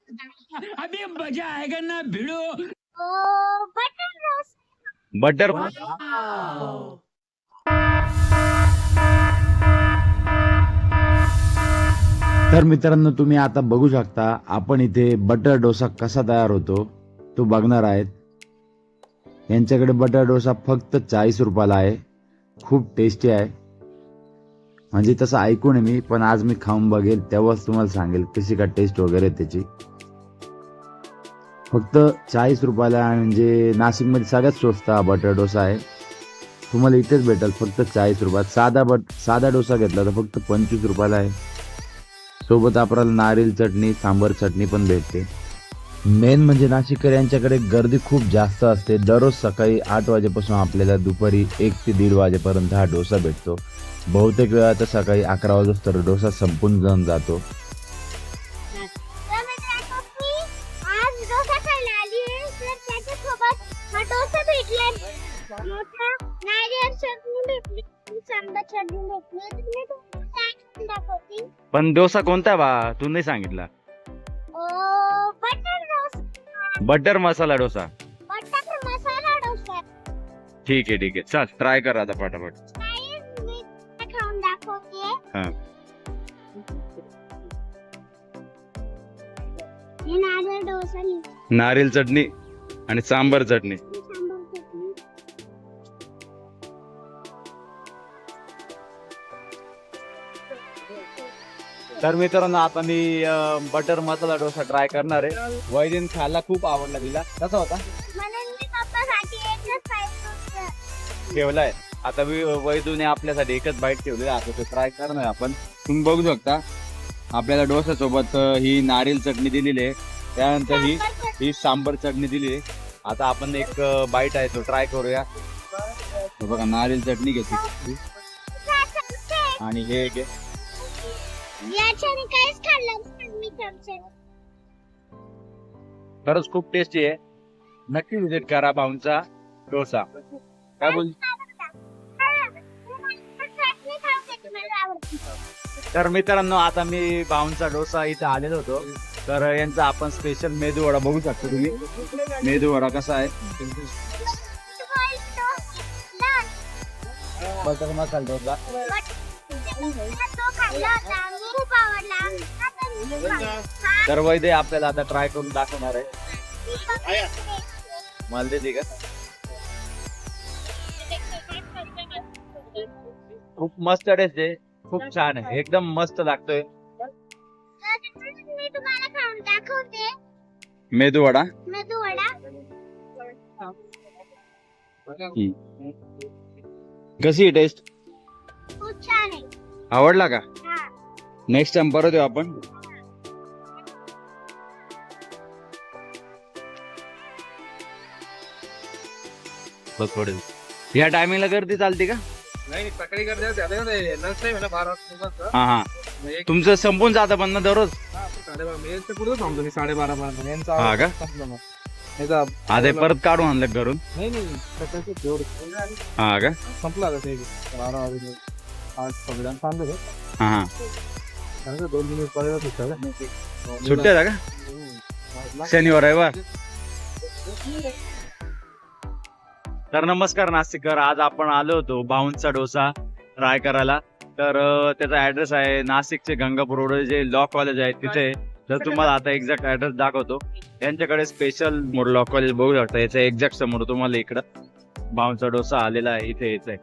अभी मजा आएगा ना भिड़ो. Butter roast. बटर तर मित्रांनो, तुम्ही आता बघू शकता आपण इथे बटर डोसा कसा तयार होतो तो बघणार आहेत. यांच्याकडे बटर डोसा फक्त 40 रुपयाला आहे. खूप टेस्टी आहे. म्हणजे तसं ऐकून मी, पण आज मी खाऊन बघेल तेव्हाच तुम्हाला सांगेल कशी का टेस्ट वगैरे त्याची. फक्त 40 रुपयाला, म्हणजे नाशिकमध्ये सगळ्यात स्वस्त हा बटर डोसा आहे. तुम्हाला इथेच भेटेल फक्त 40 रुपयात. साधा डोसा घेतला तर फक्त 25 रुपयाला आहे. सोबत आपल्याला नारळ चटणी, सांबर चटणी पण भेटते. मेन म्हणजे नाशिककर यांच्याकडे गर्दी खूप जास्त असते. दररोज सकाळी 8 वाजेपासून आपल्याला दुपारी 1 ते 1:30 वाजेपर्यंत हा डोसा भेटतो. बहुतेक वेळा तर सकाळी 11 वाजता डोसा संपून जाऊन जातो. आज डोसा खायला आली तर त्याच्यासोबत हा डोसा भेटला. मोठा नारळ चटणी भेटली, सांबार चटणी भेटली. तुम्ही काय दाखवते? पण डोसा कोणता बा तू नाही सांगितला? Butter roast. Butter masala dosa. Butter masala dosa. ठीक आहे चल ट्राय कर आता पटापट. काय मी खाऊन दाखवते. हा. हे नारळ डोसा नाही, नारळ चटणी आणि सांबर चटणी. सांबार चटणी. तर मित्रांनो, आता मी बटर मसाला डोसा ट्राय करणार आहे. वैदिन खायला खूप आवडला तिला. कसा होता? म्हणून मी पप्पासाठी एकच पाहिजे. ठेवलाय. आता वैदूने आपल्यासाठी एकच बाईट ठेवली. आता ते ट्राय करणार आपण. तुम्ही बघू शकता आपल्याला डोसा सोबत ही नारळ चटणी दिलेली आहे. त्यानंतर ही सांबर चटणी दिली आहे. आता आपण एक बाईट आहे तो ट्राय करूया. तो बघा नारळ चटणी घेतली आणि हे घे. याच्याने काहीच खाल्लं नाही मी चमच्याने. खरंच खूप टेस्टी आहे. नक्की विजिट करा भाऊंचा डोसा. काय बोल? चटणी खाऊ मला आवडते. तर मित्रांनो, आता मी भाऊंचा डोसा इथं आलेलो होतो. तर यांचा आपण स्पेशल मेदू वडा बघू शकतो तुम्ही. मेदू वडा कसा आहे? बटर मसाला डोसा. तो खाल्ला होता, खूप आवडला. तर वैदे आपल्याला आता ट्राय करून दाखवणार आहे. मला देते का? खूप मस्त टेस्ट आहे. खूप छान आहे. एकदम मस्त लागतोय. मी तुम्हाला खाऊन दाखवते. मेदू वडा. मेदू वडा. कशी टेस्ट? खूप छान आहे. आवडला का? हा. नेक्स्ट टाइम परत येऊ आपण. या टायमिंगला गर्दी चालते का? नाही सकाळी करते लंच टाइम आहे ना 12 वाजता. हा हा. तुमचं संपून जातं पण ना दररोज? 12:30 मी यायचं पुढे थांबतो मी 12:30 पर्यंत. यांचा हा का? संपलं मग. याचा आता परत काढून आणलं घरून. नाही सकाळचं एवढं हा का? संपला आता ते 12 वाजता. आज सगळ्यांना सांगतो हा हा. कारण 2 दिवस पर्यंत सुट्ट्या आहे का? शनिवार रविवार. तर नमस्कार नाशिककर. आज आपण आलो होतो भाऊंचा डोसा ट्राय करायला. तर त्याचा ऍड्रेस आहे नाशिकचे गंगापूर रोड जे लॉ कॉलेज आहे तिथे. तर तुम्हाला आता एक्झॅक्ट ऍड्रेस दाखवतो. यांच्याकडे स्पेशल लॉ कॉलेज बघू शकता. याच्या एक्झॅक्ट समोर तुम्हाला इकडं भाऊंचा डोसा आलेला आहे. इथे यायचंय.